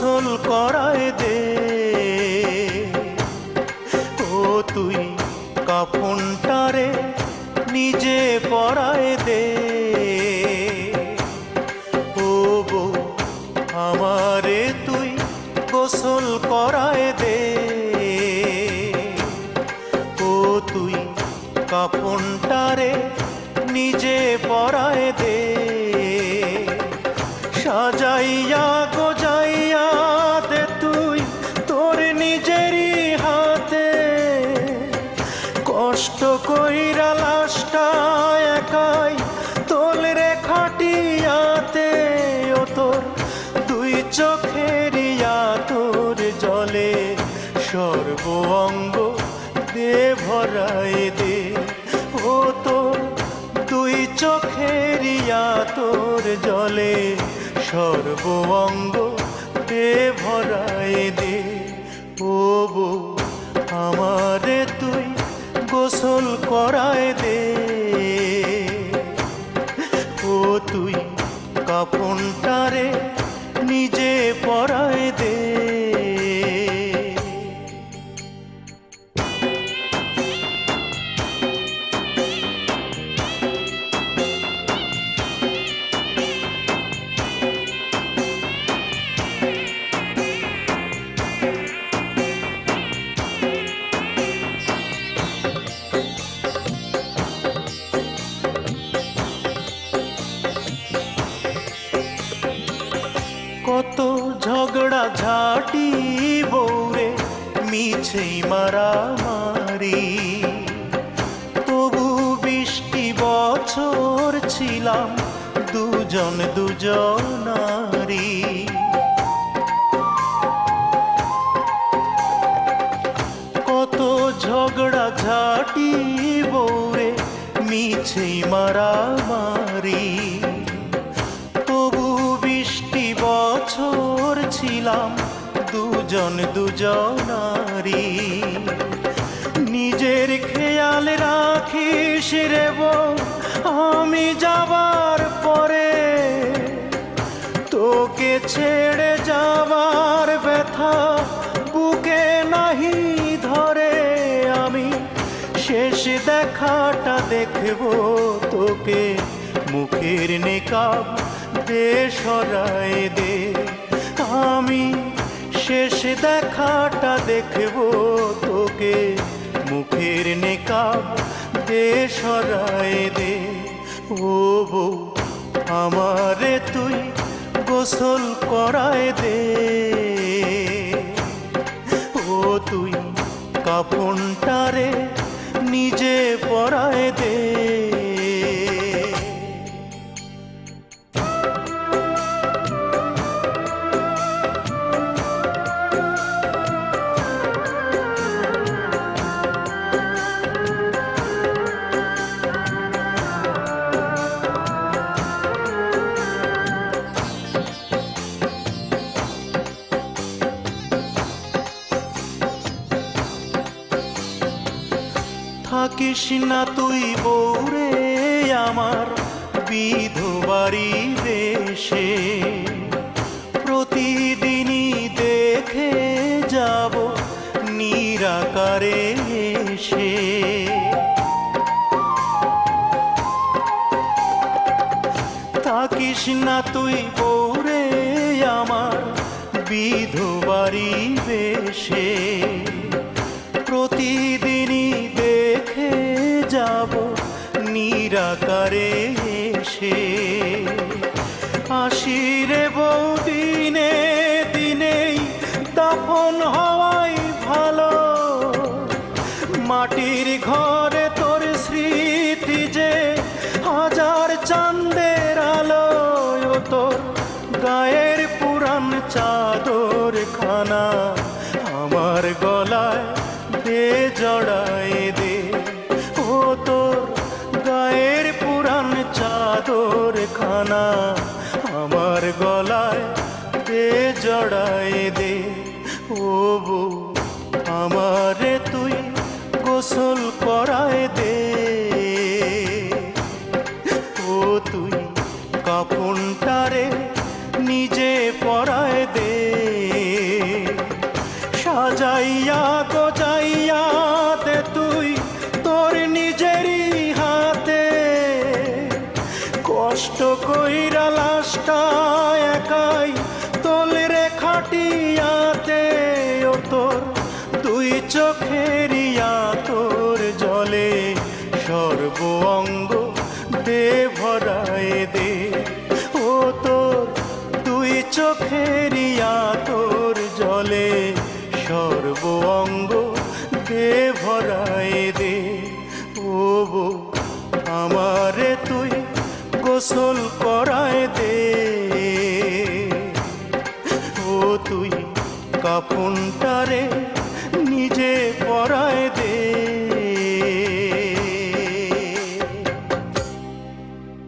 গোসল করায় দে। ও তুই কাফনটারে নিজে পরায় দে। ও বউ আমারে তুই গোসল করায় দে। ও তুই কাফনটারে নিজে পরায় দে। সাজাইয়া গোজাইয়া দে তুই তোর নিজেরই হাতে। কষ্ট কইরা লাশটা একাই তোলরে খাটিয়াতে। ও তোর দুই চোখেরই আতর জলে সর্ব অঙ্গ দে ভরায় দে। ও তোর দুই চোখেরই আতর জলে সর্ব অঙ্গ দে ভরায় দে। ও বউ আমারে তুই গোসল করায় দে। ও তুই কাফনটারে নিজে পরায় দে। কত ঝগড়া ঝাঁটি বউরে মিছেই মারামারি। তবু 20টি বছর ছিলাম দুজন দুজনারি। কত ঝগড়া ঝাঁটি বউরে মিছেই মারামারি। তবু 20টি বছর ছিলাম দুজন দুজনারি। নিজের খেয়াল রাখিস রে বউ আমি যাবার পরে। তোকে ছেড়ে যাবার ব্যথা বুকে নাহি ধরে। আমি শেষ দেখাটা দেখব তোকে মুখের নেকাব দে সরায় দে। আমি শেষ দেখাটা দেখব তোকে মুখের নেকাব দে সরায় দে। ও বউ আমারে তুই গোসল করায় দে। ও তুই কাফনটারে নিজে পরায় দে। থাকিস না তুই বউরে আমার বিধবারি দেশে। প্রতিদিনই দেখে যাব নিরাকারে এসে। থাকিস না তুই বউরে আমার বিধবারি দেশে। প্রতিদিনই দেখে যাব নিরাকারে এসে। আসিরে বউ দিনে দিনেই দাফন হওয়াই ভালো। মাটির ঘরে তোর স্মৃতি যে হাজার চাঁদের আলো। ও তোর গায়ের পুরান চাদর খানা আমার গলায় দে জড়ায় দে। ও তোর গায়ের পুরান চাদর খানা আমার গলায় দে জড়ায় দে। ও বউ আমারে তুই গোসল করায় দে। ও তুই কাফনটারে নিজে পরায় দে। যাইয়া গো যাইয়া দে তুই তোর নিজেরই হাতে, কষ্ট কইরা লাশটা একাই তোলরে খাটিয়াতে, ও তোর দুই চোখেরিয়া তোর জলে সর্ব অঙ্গ দে ভরায় দে, ও তোর দুই চোখেরিয়া তোর জলে সর্ব অঙ্গ দে ভরায় দে। ও বউ আমারে তুই গোসল করায় দে, ও তুই কাফনটারে নিজে পরায় দে।